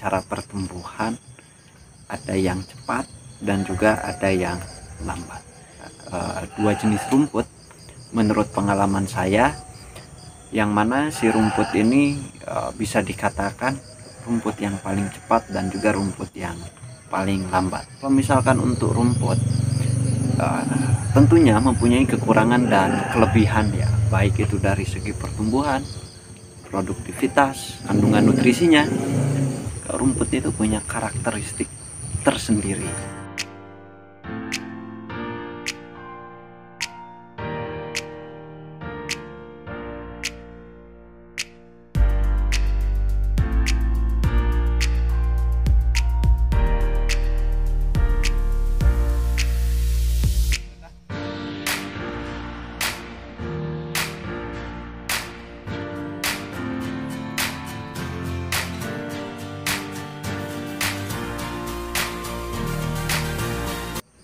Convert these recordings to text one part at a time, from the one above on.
secara pertumbuhan, ada yang cepat dan juga ada yang lambat. Dua jenis rumput menurut pengalaman saya, yang mana si rumput ini bisa dikatakan rumput yang paling cepat dan juga rumput yang paling lambat. Kalau misalkan untuk rumput, tentunya mempunyai kekurangan dan kelebihan ya, baik itu dari segi pertumbuhan, produktivitas, kandungan nutrisinya. Rumput itu punya karakteristik tersendiri.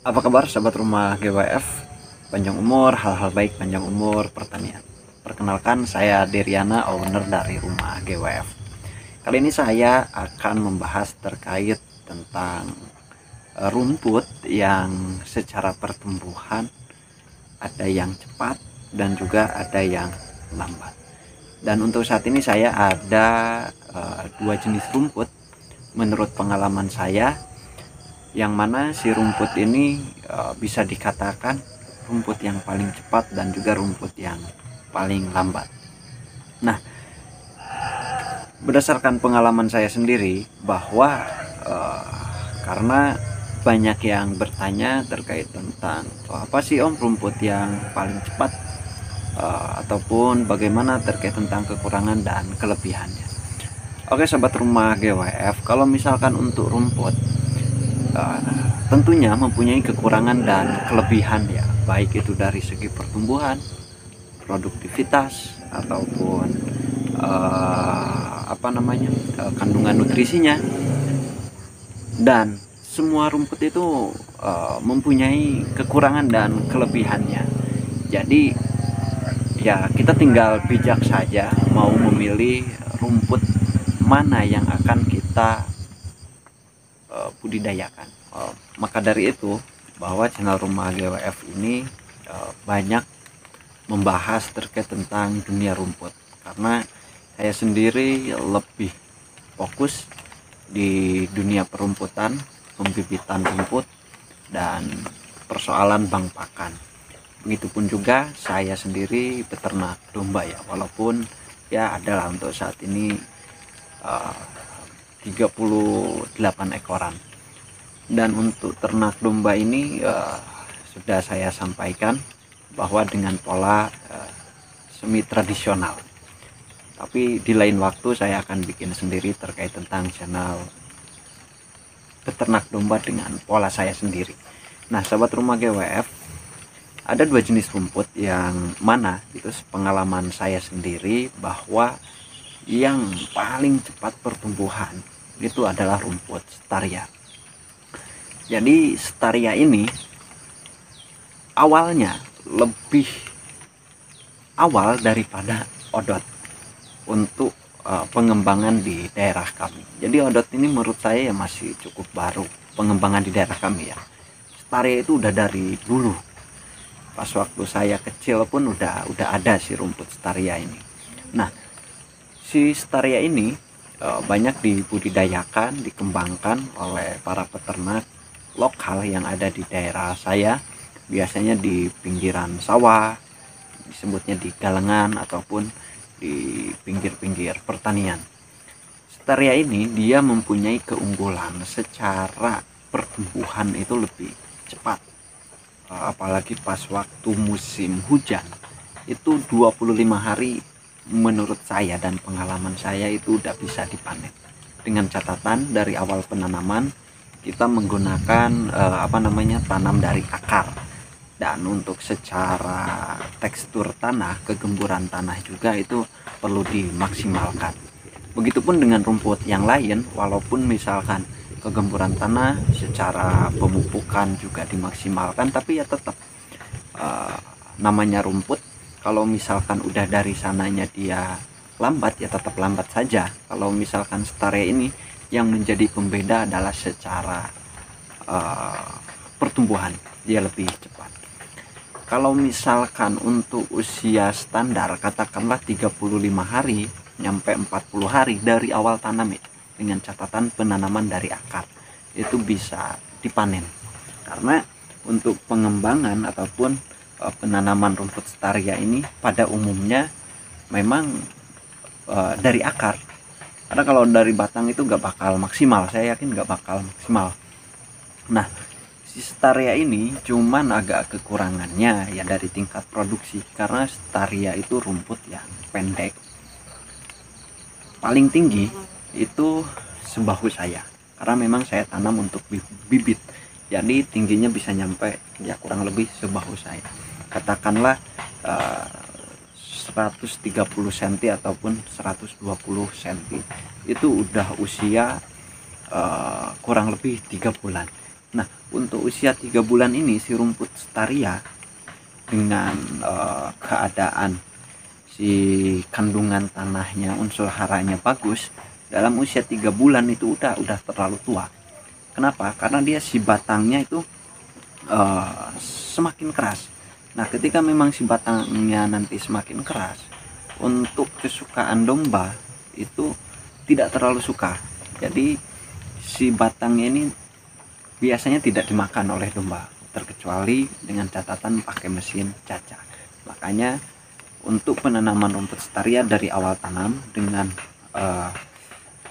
Apa kabar sahabat rumah GWF? Panjang umur, hal-hal baik panjang umur pertanian. Perkenalkan, saya Deriana, owner dari rumah GWF. Kali ini saya akan membahas terkait tentang rumput yang secara pertumbuhan ada yang cepat dan juga ada yang lambat. Dan untuk saat ini saya ada dua jenis rumput menurut pengalaman saya, yang mana si rumput ini bisa dikatakan rumput yang paling cepat dan juga rumput yang paling lambat. Nah, berdasarkan pengalaman saya sendiri, bahwa karena banyak yang bertanya terkait tentang apa sih om rumput yang paling cepat, ataupun bagaimana terkait tentang kekurangan dan kelebihannya. Oke sahabat rumah GWF, kalau misalkan untuk rumput, tentunya mempunyai kekurangan dan kelebihan ya, baik itu dari segi pertumbuhan, produktivitas, ataupun kandungan nutrisinya. Dan semua rumput itu mempunyai kekurangan dan kelebihannya. Jadi ya kita tinggal bijak saja mau memilih rumput mana yang akan kita budidayakan. Maka dari itu, bahwa channel rumah GWF ini banyak membahas terkait tentang dunia rumput, karena saya sendiri lebih fokus di dunia perumputan, pembibitan rumput, dan persoalan bank pakan. Begitupun juga saya sendiri peternak domba ya, walaupun ya adalah untuk saat ini 38 ekoran. Dan untuk ternak domba ini sudah saya sampaikan bahwa dengan pola semi tradisional. Tapi di lain waktu saya akan bikin sendiri terkait tentang channel peternak domba dengan pola saya sendiri. Nah sahabat rumah GWF, ada dua jenis rumput yang mana itu pengalaman saya sendiri, bahwa yang paling cepat pertumbuhan itu adalah rumput Starya. Jadi Starya ini awalnya lebih awal daripada Odot untuk pengembangan di daerah kami. Jadi Odot ini menurut saya ya masih cukup baru pengembangan di daerah kami ya. Starya itu udah dari dulu. Pas waktu saya kecil pun udah ada si rumput Starya ini. Nah, si Starya ini banyak dibudidayakan, dikembangkan oleh para peternak lokal yang ada di daerah saya, biasanya di pinggiran sawah, disebutnya di galengan ataupun di pinggir-pinggir pertanian. Starya ini dia mempunyai keunggulan secara pertumbuhan itu lebih cepat, apalagi pas waktu musim hujan itu 25 hari menurut saya dan pengalaman saya itu udah bisa dipanen. Dengan catatan dari awal penanaman kita menggunakan tanam dari akar, dan untuk secara tekstur tanah, kegemburan tanah juga itu perlu dimaksimalkan. Begitupun dengan rumput yang lain, walaupun misalkan kegemburan tanah secara pemupukan juga dimaksimalkan, tapi ya tetap namanya rumput, kalau misalkan udah dari sananya dia lambat ya tetap lambat saja. Kalau misalkan Starya ini yang menjadi pembeda adalah secara pertumbuhan, dia lebih cepat. Kalau misalkan untuk usia standar katakanlah 35 hari nyampe 40 hari dari awal tanam ya, dengan catatan penanaman dari akar, itu bisa dipanen. Karena untuk pengembangan ataupun penanaman rumput Starya ini pada umumnya memang dari akar. Karena kalau dari batang itu gak bakal maksimal, saya yakin gak bakal maksimal. Nah, si Starya ini cuman agak kekurangannya ya dari tingkat produksi, karena Starya itu rumput yang pendek, paling tinggi itu sebahu saya, karena memang saya tanam untuk bibit, jadi tingginya bisa nyampe ya kurang lebih sebahu saya, katakanlah 130 cm ataupun 120 cm. Itu udah usia kurang lebih 3 bulan. Nah, untuk usia 3 bulan ini si rumput Starya dengan keadaan si kandungan tanahnya, unsur haranya bagus, dalam usia 3 bulan itu udah terlalu tua. Kenapa? Karena dia si batangnya itu semakin keras. Nah, ketika memang si batangnya nanti semakin keras, untuk kesukaan domba itu tidak terlalu suka. Jadi si batangnya ini biasanya tidak dimakan oleh domba, terkecuali dengan catatan pakai mesin cacah. Makanya untuk penanaman rumput Starya dari awal tanam dengan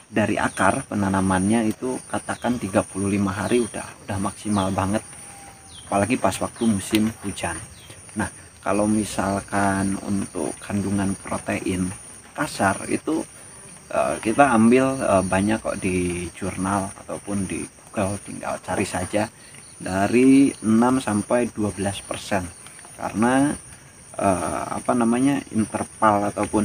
dari akar penanamannya itu katakan 35 hari udah maksimal banget, apalagi pas waktu musim hujan. Nah, kalau misalkan untuk kandungan protein kasar itu kita ambil banyak kok di jurnal ataupun di Google, tinggal cari saja dari 6 sampai 12%. Karena interval ataupun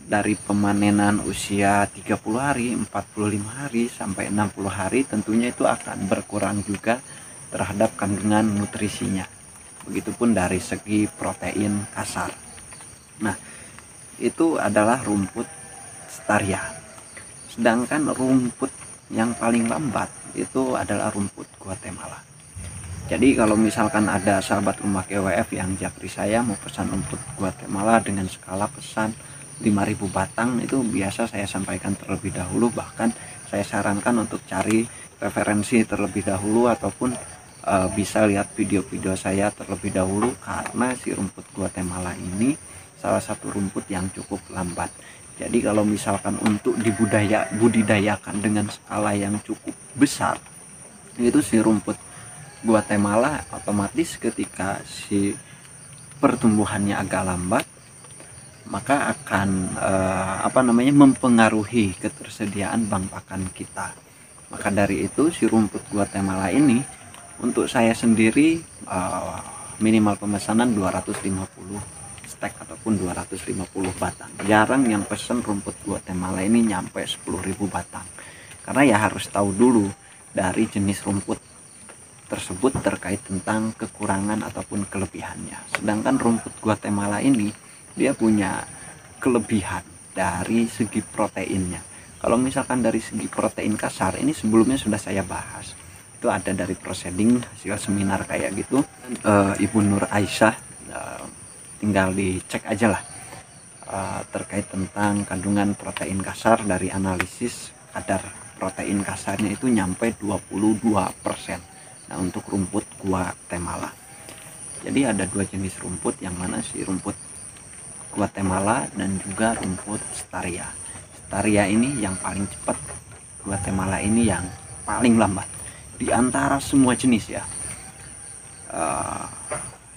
dari pemanenan usia 30 hari, 45 hari sampai 60 hari tentunya itu akan berkurang juga terhadap kandungan nutrisinya. Begitupun dari segi protein kasar. Nah, itu adalah rumput Starya. Sedangkan rumput yang paling lambat itu adalah rumput Guatemala. Jadi kalau misalkan ada sahabat rumah GWF yang japri saya mau pesan rumput Guatemala dengan skala pesan 5.000 batang, itu biasa saya sampaikan terlebih dahulu, bahkan saya sarankan untuk cari referensi terlebih dahulu ataupun bisa lihat video-video saya terlebih dahulu, karena si rumput Guatemala ini salah satu rumput yang cukup lambat. Jadi kalau misalkan untuk budidayakan dengan skala yang cukup besar, itu si rumput Guatemala otomatis ketika si pertumbuhannya agak lambat, maka akan mempengaruhi ketersediaan bahan pakan kita. Maka dari itu si rumput Guatemala ini untuk saya sendiri minimal pemesanan 250 stek ataupun 250 batang. Jarang yang pesen rumput Guatemala ini nyampe 10.000 batang, karena ya harus tahu dulu dari jenis rumput tersebut terkait tentang kekurangan ataupun kelebihannya. Sedangkan rumput Guatemala ini dia punya kelebihan dari segi proteinnya. Kalau misalkan dari segi protein kasar, ini sebelumnya sudah saya bahas, itu ada dari Proceeding, hasil seminar kayak gitu, Ibu Nur Aisyah, tinggal dicek aja lah terkait tentang kandungan protein kasar. Dari analisis kadar protein kasarnya itu nyampe 22%. Nah, untuk rumput Guatemala, jadi ada dua jenis rumput, yang mana si rumput Guatemala dan juga rumput Starya. Starya ini yang paling cepat, Guatemala ini yang paling lambat di antara semua jenis ya.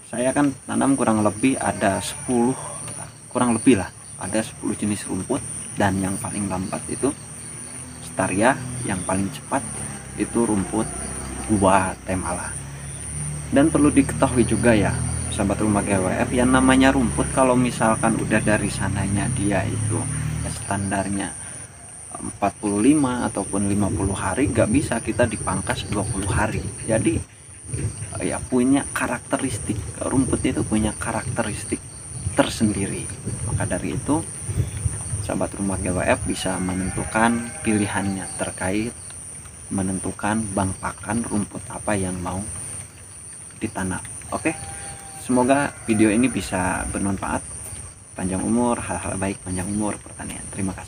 Saya kan tanam kurang lebih ada 10, kurang lebih lah ada 10 jenis rumput, dan yang paling lambat itu Starya, yang paling cepat itu rumput Guatemala. Dan perlu diketahui juga ya sahabat rumah GWF, yang namanya rumput kalau misalkan udah dari sananya dia itu standarnya 45 ataupun 50 hari, gak bisa kita dipangkas 20 hari. Jadi ya punya karakteristik, rumput itu punya karakteristik tersendiri. Maka dari itu sahabat rumah GWF bisa menentukan pilihannya terkait menentukan bank pakan rumput apa yang mau ditanam. Oke, semoga video ini bisa bermanfaat. Panjang umur, hal-hal baik, panjang umur pertanian. Terima kasih.